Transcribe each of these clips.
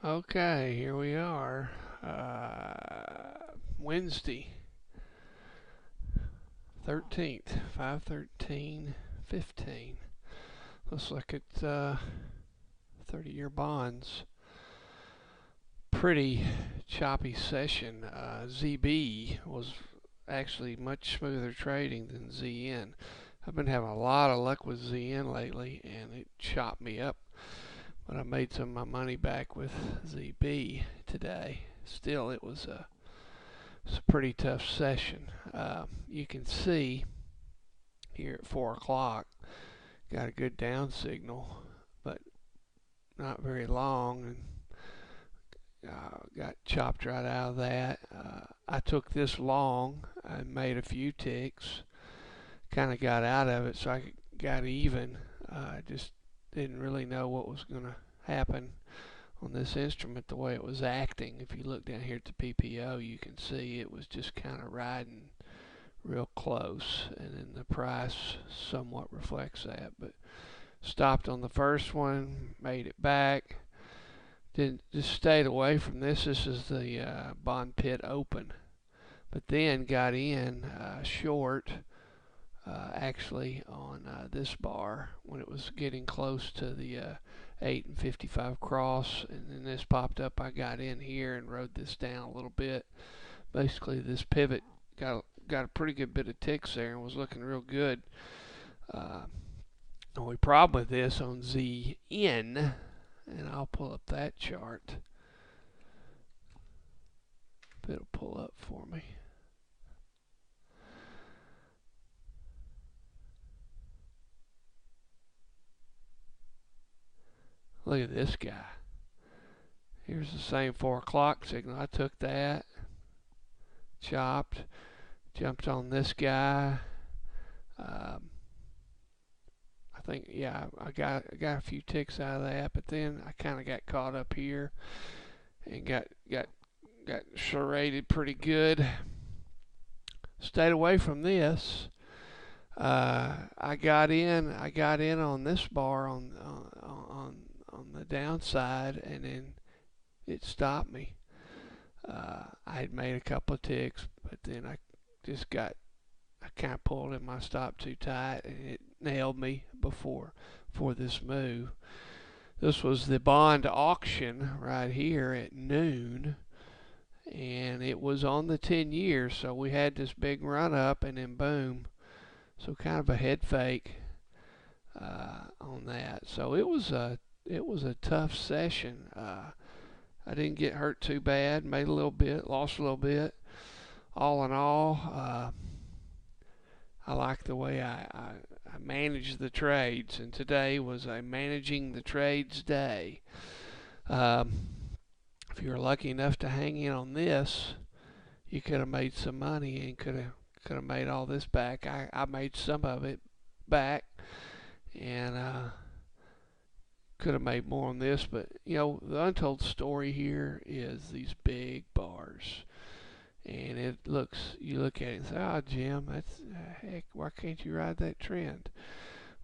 Okay, here we are. Wednesday, 13th, 5/13/15. Let's look at 30-year bonds. Pretty choppy session. ZB was actually much smoother trading than ZN. I've been having a lot of luck with ZN lately, and it chopped me up. But I made some of my money back with ZB today. Still, it's a pretty tough session. You can see here at 4 o'clock, got a good down signal, but not very long, and got chopped right out of that. I took this long and made a few ticks, kind of got out of it, so I got even. I just didn't really know what was going to happen on this instrument the way it was acting. If you look down here at the PPO, you can see it was just kind of riding real close, and then the price somewhat reflects that. But stopped on the first one, made it back, then just stayed away from this. This is the bond pit open, but then got in short actually on this bar when it was getting close to the 8 and 55 cross, and then this popped up. I got in here and rode this down a little bit. Basically, this pivot got a pretty good bit of ticks there and was looking real good. The only problem with this on ZN, and I'll pull up that chart if it'll pull up for me. Look at this guy. Here's the same 4 o'clock signal. I took that, chopped, jumped on this guy. I think, yeah, I got a few ticks out of that, but then I kind of got caught up here and got serrated pretty good. Stayed away from this. I got in on this bar on the downside, and then it stopped me. I had made a couple of ticks, but then I kind of pulled in my stop too tight, and it nailed me before this move. This was the bond auction right here at noon, and it was on the 10 years, so we had this big run up, and then boom. So kind of a head fake on that. So it was a tough session. I didn't get hurt too bad. Made a little bit, lost a little bit. All in all, I like the way I manage the trades, and today was a managing the trades day. If you were lucky enough to hang in on this, you could have made some money and could have made all this back. I made some of it back, and could have made more on this, but you know, the untold story here is these big bars. And it looks, you look at it and say, oh, Jim, that's heck, why can't you ride that trend?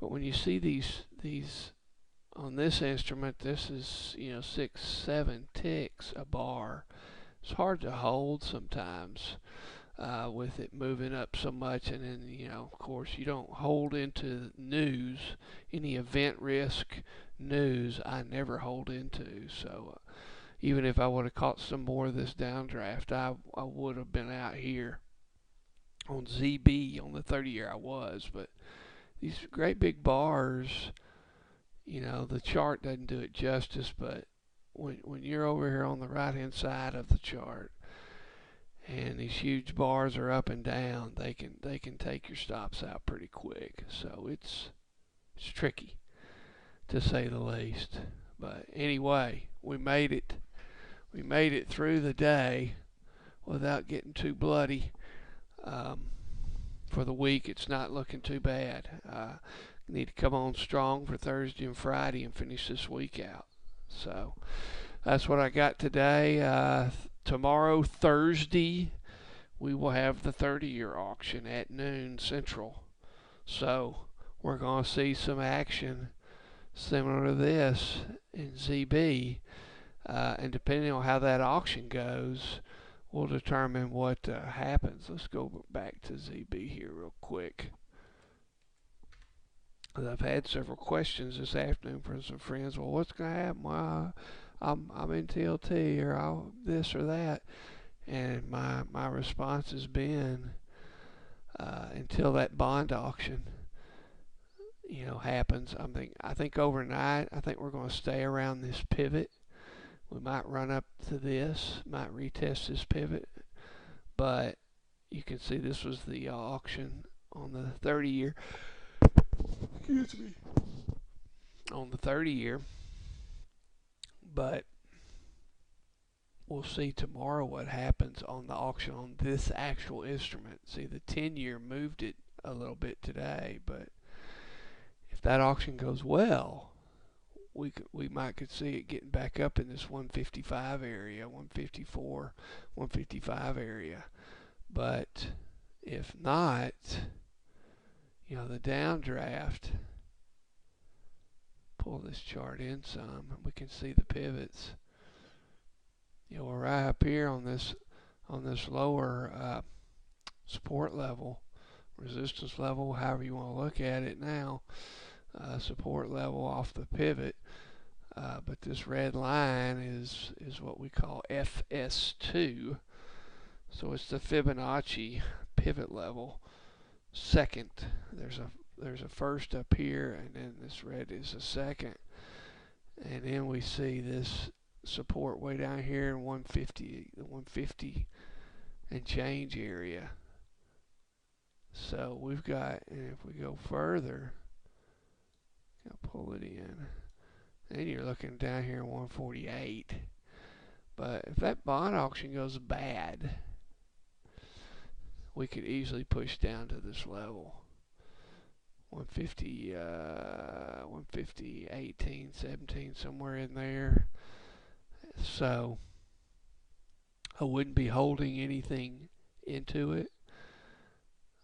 But when you see these on this instrument, this is, 6, 7 ticks a bar. It's hard to hold sometimes with it moving up so much, and then, of course, you don't hold into news, any event risk news. I never hold into, so. Even if I would have caught some more of this downdraft, I would have been out here on ZB on the 30-year. I was, but these great big bars, the chart doesn't do it justice. But when you're over here on the right-hand side of the chart, and these huge bars are up and down, they can take your stops out pretty quick. So it's tricky, to say the least. But anyway, we made it. We made it through the day without getting too bloody. For the week, it's not looking too bad. Need to come on strong for Thursday and Friday and finish this week out. So that's what I got today. Tomorrow, Thursday, we will have the 30-year auction at noon Central. So we're going to see some action similar to this in ZB. And depending on how that auction goes, will determine what happens. Let's go back to ZB here real quick. I've had several questions this afternoon from some friends. Well, what's going to happen? Well, I'm in TLT or I'll this or that, and my response has been until that bond auction, happens. I think overnight, I think we're going to stay around this pivot. We might run up to this, might retest this pivot, but you can see this was the auction on the 30-year. Excuse me. On the 30-year, but we'll see tomorrow what happens on the auction on this actual instrument. See, the 10-year moved it a little bit today, but if that auction goes well, we might could see it getting back up in this 155 area, 154, 155 area. But if not, the downdraft, pull this chart in some, and we can see the pivots. We're right up here on this lower support level, resistance level, however you want to look at it now, support level off the pivot. But this red line is what we call FS2. So it's the Fibonacci pivot level. Second, there's a first up here, and then this red is a second. And then we see this support way down here in 150, the 150 and change area. So we've got, and if we go further, I'll pull it in, then you're looking down here in 148. But if that bond auction goes bad, we could easily push down to this level. 150, 150, 18, 17, somewhere in there. So I wouldn't be holding anything into it.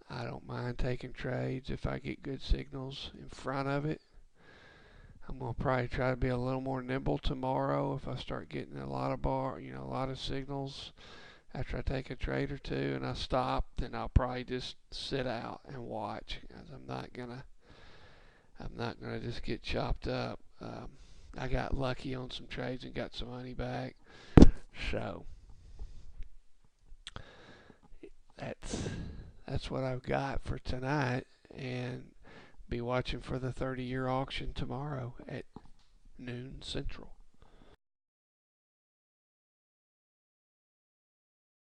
I don't mind taking trades if I get good signals in front of it. I'm going to probably try to be a little more nimble tomorrow if I start getting a lot of a lot of signals. After I take a trade or two and I stop, then I'll probably just sit out and watch, because I'm not gonna just get chopped up. I got lucky on some trades and got some money back, so that's what I've got for tonight, and be watching for the 30-year auction tomorrow at noon Central.